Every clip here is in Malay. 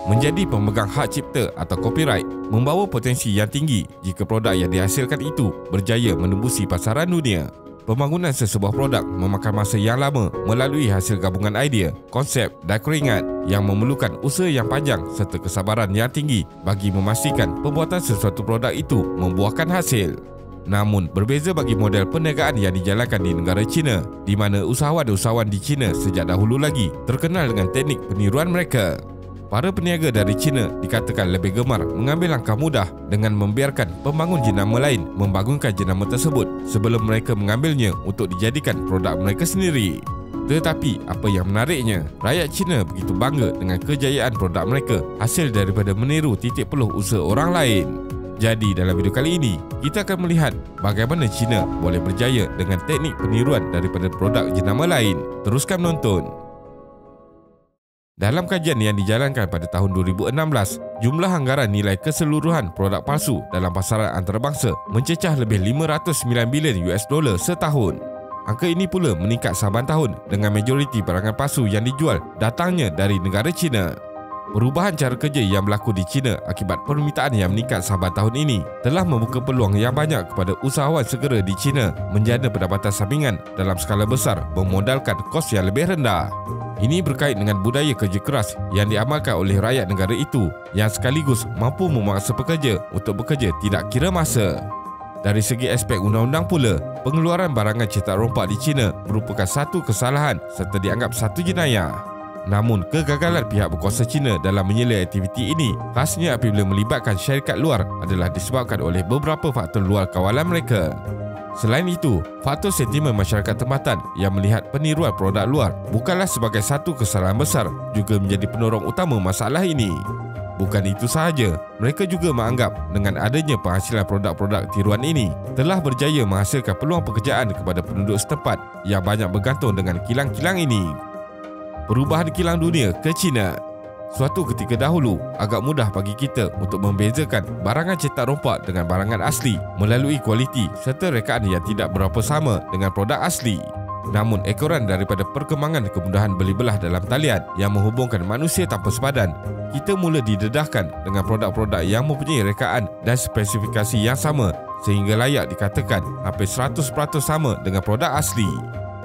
Menjadi pemegang hak cipta atau copyright membawa potensi yang tinggi jika produk yang dihasilkan itu berjaya menembusi pasaran dunia. Pembangunan sesebuah produk memakan masa yang lama melalui hasil gabungan idea, konsep dan keringat yang memerlukan usaha yang panjang serta kesabaran yang tinggi bagi memastikan pembuatan sesuatu produk itu membuahkan hasil. Namun, berbeza bagi model perniagaan yang dijalankan di negara China, di mana usahawan-usahawan di China sejak dahulu lagi terkenal dengan teknik peniruan mereka. Para peniaga dari China dikatakan lebih gemar mengambil langkah mudah dengan membiarkan pembangun jenama lain membangunkan jenama tersebut sebelum mereka mengambilnya untuk dijadikan produk mereka sendiri. Tetapi apa yang menariknya, rakyat China begitu bangga dengan kejayaan produk mereka hasil daripada meniru titik peluh usaha orang lain. Jadi dalam video kali ini, kita akan melihat bagaimana China boleh berjaya dengan teknik peniruan daripada produk jenama lain. Teruskan menonton. Dalam kajian yang dijalankan pada tahun 2016, jumlah anggaran nilai keseluruhan produk palsu dalam pasaran antarabangsa mencecah lebih 509 bilion US dollar setahun. Angka ini pula meningkat saban tahun dengan majoriti barangan palsu yang dijual datangnya dari negara China. Perubahan cara kerja yang berlaku di China akibat permintaan yang meningkat saban tahun ini telah membuka peluang yang banyak kepada usahawan segera di China menjana pendapatan sampingan dalam skala besar bermodalkan kos yang lebih rendah. Ini berkait dengan budaya kerja keras yang diamalkan oleh rakyat negara itu yang sekaligus mampu memaksa pekerja untuk bekerja tidak kira masa. Dari segi aspek undang-undang pula, pengeluaran barangan cetak rompak di China merupakan satu kesalahan serta dianggap satu jenayah. Namun, kegagalan pihak berkuasa China dalam menyela aktiviti ini khasnya apabila melibatkan syarikat luar adalah disebabkan oleh beberapa faktor luar kawalan mereka. Selain itu, faktor sentimen masyarakat tempatan yang melihat peniruan produk luar bukanlah sebagai satu kesalahan besar juga menjadi penorong utama masalah ini. Bukan itu sahaja, mereka juga menganggap dengan adanya penghasilan produk-produk tiruan ini telah berjaya menghasilkan peluang pekerjaan kepada penduduk setempat yang banyak bergantung dengan kilang-kilang ini. Perubahan kilang dunia ke China. Suatu ketika dahulu, agak mudah bagi kita untuk membezakan barangan cetak rompak dengan barangan asli melalui kualiti serta rekaan yang tidak berapa sama dengan produk asli. Namun, ekoran daripada perkembangan kemudahan beli belah dalam talian yang menghubungkan manusia tanpa sepadan, kita mula didedahkan dengan produk-produk yang mempunyai rekaan dan spesifikasi yang sama sehingga layak dikatakan hampir 100% sama dengan produk asli.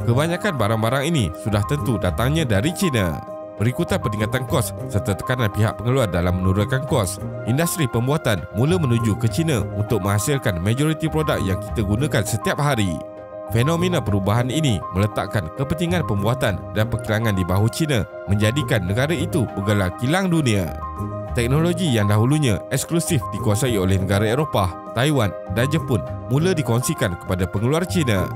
Kebanyakan barang-barang ini sudah tentu datangnya dari China. Berikutan peningkatan kos serta tekanan pihak pengeluar dalam menurunkan kos, industri pembuatan mula menuju ke China untuk menghasilkan majoriti produk yang kita gunakan setiap hari. Fenomena perubahan ini meletakkan kepentingan pembuatan dan perkilangan di bahu China menjadikan negara itu bergelar kilang dunia. Teknologi yang dahulunya eksklusif dikuasai oleh negara Eropah, Taiwan dan Jepun mula dikongsikan kepada pengeluar China.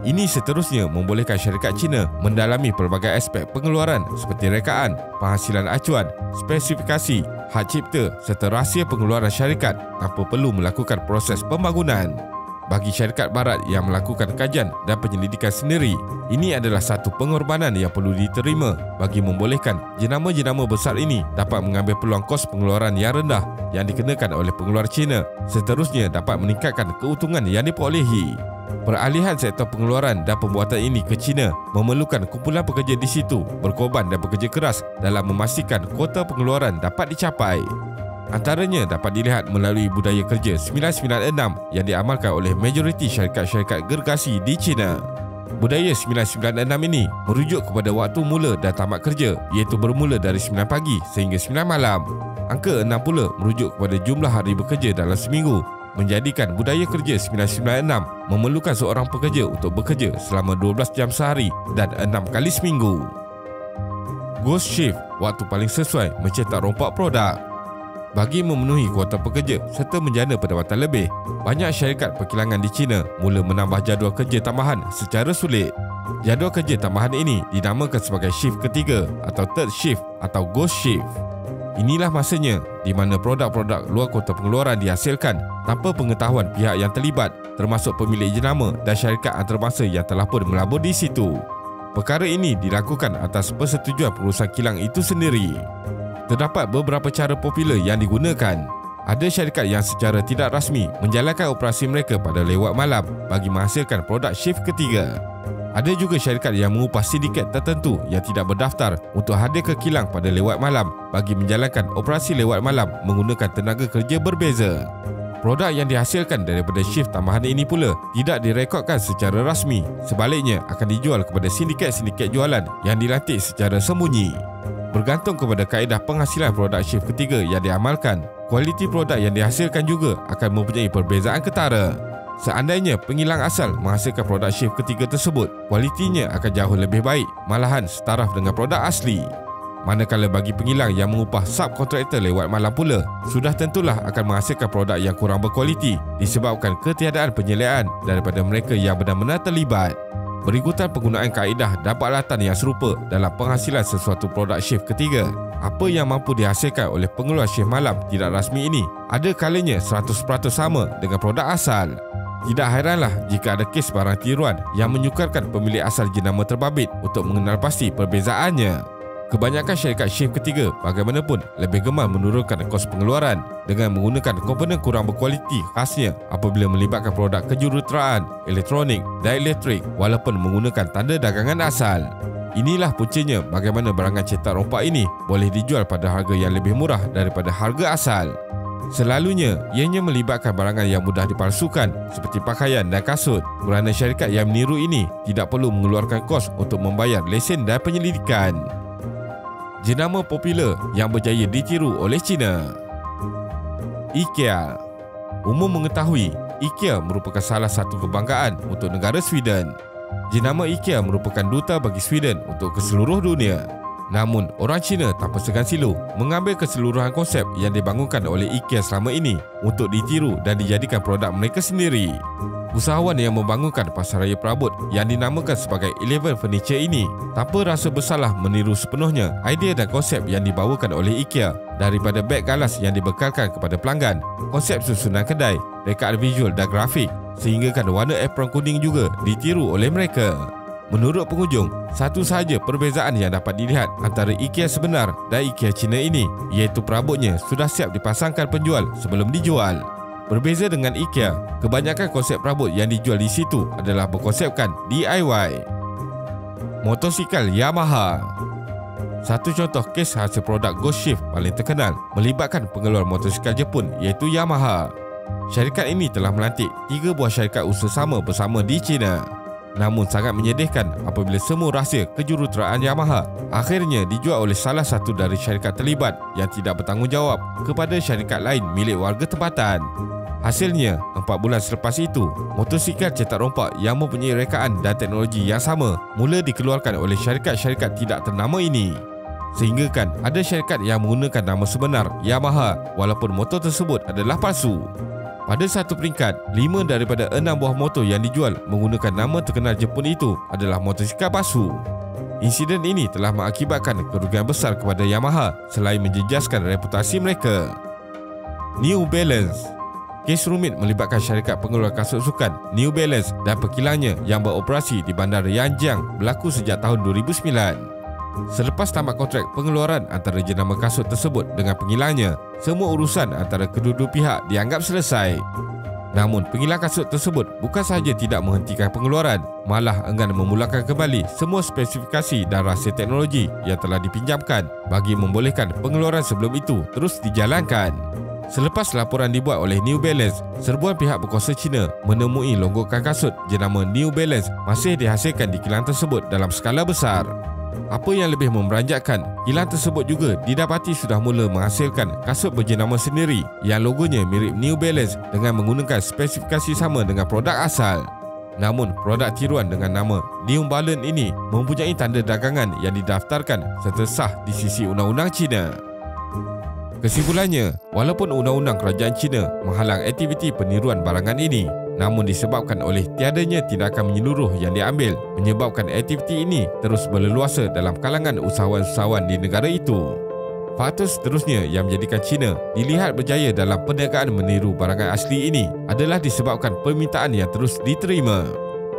Ini seterusnya membolehkan syarikat China mendalami pelbagai aspek pengeluaran seperti rekaan, penghasilan acuan, spesifikasi, hak cipta serta rahsia pengeluaran syarikat tanpa perlu melakukan proses pembangunan. Bagi syarikat barat yang melakukan kajian dan penyelidikan sendiri, ini adalah satu pengorbanan yang perlu diterima bagi membolehkan jenama-jenama besar ini dapat mengambil peluang kos pengeluaran yang rendah yang dikenakan oleh pengeluar China, seterusnya dapat meningkatkan keuntungan yang diperolehi. Peralihan sektor pengeluaran dan pembuatan ini ke China memerlukan kumpulan pekerja di situ berkorban dan bekerja keras dalam memastikan kuota pengeluaran dapat dicapai. Antaranya dapat dilihat melalui budaya kerja 996 yang diamalkan oleh majoriti syarikat-syarikat gergasi di China. Budaya 996 ini merujuk kepada waktu mula dan tamat kerja, iaitu bermula dari 9 pagi sehingga 9 malam. Angka 6 pula merujuk kepada jumlah hari bekerja dalam seminggu, menjadikan budaya kerja 996 memerlukan seorang pekerja untuk bekerja selama 12 jam sehari dan 6 kali seminggu. Ghost shift, waktu paling sesuai mencetak rompak produk. Bagi memenuhi kuota pekerja serta menjana pendapatan lebih, banyak syarikat perkilangan di China mula menambah jadual kerja tambahan secara sulit. Jadual kerja tambahan ini dinamakan sebagai shift ketiga atau third shift atau ghost shift. Inilah masanya di mana produk-produk luar kuota pengeluaran dihasilkan tanpa pengetahuan pihak yang terlibat, termasuk pemilik jenama dan syarikat antarabangsa yang telah pun melabur di situ. Perkara ini dilakukan atas persetujuan perusahaan kilang itu sendiri. Terdapat beberapa cara popular yang digunakan. Ada syarikat yang secara tidak rasmi menjalankan operasi mereka pada lewat malam bagi menghasilkan produk shift ketiga. Ada juga syarikat yang mengupah sindiket tertentu yang tidak berdaftar untuk hadir ke kilang pada lewat malam bagi menjalankan operasi lewat malam menggunakan tenaga kerja berbeza. Produk yang dihasilkan daripada shift tambahan ini pula tidak direkodkan secara rasmi, sebaliknya akan dijual kepada sindiket-sindiket jualan yang dilantik secara sembunyi. Bergantung kepada kaedah penghasilan produk shift ketiga yang diamalkan, kualiti produk yang dihasilkan juga akan mempunyai perbezaan ketara. Seandainya pengilang asal menghasilkan produk shift ketiga tersebut, kualitinya akan jauh lebih baik, malahan setaraf dengan produk asli. Manakala bagi pengilang yang mengupah subkontraktor lewat malam pula, sudah tentulah akan menghasilkan produk yang kurang berkualiti disebabkan ketiadaan penyeliaan daripada mereka yang benar-benar terlibat. Berikutan penggunaan kaedah dan peralatan yang serupa dalam penghasilan sesuatu produk shift ketiga, apa yang mampu dihasilkan oleh pengeluar shift malam tidak rasmi ini ada kalanya 100% sama dengan produk asal. Tidak hairanlah jika ada kes barang tiruan yang menyukarkan pemilik asal jenama terbabit untuk mengenal pasti perbezaannya. Kebanyakan syarikat shift ketiga bagaimanapun lebih gemar menurunkan kos pengeluaran dengan menggunakan komponen kurang berkualiti khasnya apabila melibatkan produk kejuruteraan, elektronik dan elektrik walaupun menggunakan tanda dagangan asal. Inilah puncanya bagaimana barangan cetak rompak ini boleh dijual pada harga yang lebih murah daripada harga asal. Selalunya, ianya melibatkan barangan yang mudah dipalsukan seperti pakaian dan kasut kerana syarikat yang meniru ini tidak perlu mengeluarkan kos untuk membayar lesen dan penyelidikan. Jenama popular yang berjaya ditiru oleh China. IKEA. Umum mengetahui, IKEA merupakan salah satu kebanggaan untuk negara Sweden. Jenama IKEA merupakan duta bagi Sweden untuk ke seluruh dunia. Namun, orang Cina tanpa segan silu mengambil keseluruhan konsep yang dibangunkan oleh IKEA selama ini untuk ditiru dan dijadikan produk mereka sendiri. Usahawan yang membangunkan pasaraya perabot yang dinamakan sebagai Eleven Furniture ini tanpa rasa bersalah meniru sepenuhnya idea dan konsep yang dibawakan oleh IKEA, daripada beg galas yang dibekalkan kepada pelanggan, konsep susunan kedai, rekaan visual dan grafik, sehinggakan warna apron kuning juga ditiru oleh mereka. Menurut pengunjung, satu sahaja perbezaan yang dapat dilihat antara IKEA sebenar dan IKEA Cina ini, iaitu perabotnya sudah siap dipasangkan penjual sebelum dijual. Berbeza dengan IKEA, kebanyakan konsep perabot yang dijual di situ adalah berkonsepkan DIY. Motosikal Yamaha. Satu contoh kes hasil produk Ghost Shift paling terkenal melibatkan pengeluar motosikal Jepun iaitu Yamaha. Syarikat ini telah melantik 3 buah syarikat usaha sama bersama di China. Namun sangat menyedihkan apabila semua rahsia kejuruteraan Yamaha akhirnya dijual oleh salah satu dari syarikat terlibat yang tidak bertanggungjawab kepada syarikat lain milik warga tempatan. Hasilnya, 4 bulan selepas itu, motosikal cetak rompak yang mempunyai rekaan dan teknologi yang sama mula dikeluarkan oleh syarikat-syarikat tidak ternama ini. Sehinggakan ada syarikat yang menggunakan nama sebenar Yamaha walaupun motor tersebut adalah palsu. Pada satu peringkat, 5 daripada 6 buah motor yang dijual menggunakan nama terkenal Jepun itu adalah motosikal palsu. Insiden ini telah mengakibatkan kerugian besar kepada Yamaha selain menjejaskan reputasi mereka. New Balance. Kes rumit melibatkan syarikat pengeluar kasut sukan New Balance dan pekilangnya yang beroperasi di bandar Yanjiang berlaku sejak tahun 2009. Selepas tamat kontrak pengeluaran antara jenama kasut tersebut dengan pengilangnya, semua urusan antara kedua-dua pihak dianggap selesai. Namun, pengilang kasut tersebut bukan sahaja tidak menghentikan pengeluaran, malah enggan memulakan kembali semua spesifikasi dan rahsia teknologi yang telah dipinjamkan bagi membolehkan pengeluaran sebelum itu terus dijalankan. Selepas laporan dibuat oleh New Balance, serbuan pihak berkuasa Cina menemui longgokan kasut jenama New Balance masih dihasilkan di kilang tersebut dalam skala besar. Apa yang lebih memeranjatkan, kilang tersebut juga didapati sudah mula menghasilkan kasut berjenama sendiri yang logonya mirip New Balance dengan menggunakan spesifikasi sama dengan produk asal. Namun, produk tiruan dengan nama New Balance ini mempunyai tanda dagangan yang didaftarkan serta sah di sisi undang-undang Cina. Kesimpulannya, walaupun undang-undang kerajaan Cina menghalang aktiviti peniruan barangan ini, namun disebabkan oleh tiadanya tindakan menyeluruh yang diambil, menyebabkan aktiviti ini terus berleluasa dalam kalangan usahawan-usahawan di negara itu. Faktor seterusnya yang menjadikan China dilihat berjaya dalam perniagaan meniru barangan asli ini adalah disebabkan permintaan yang terus diterima.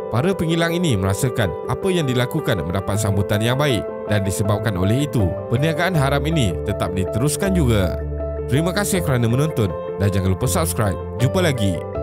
Para pengilang ini merasakan apa yang dilakukan mendapat sambutan yang baik dan disebabkan oleh itu, perniagaan haram ini tetap diteruskan juga. Terima kasih kerana menonton dan jangan lupa subscribe. Jumpa lagi.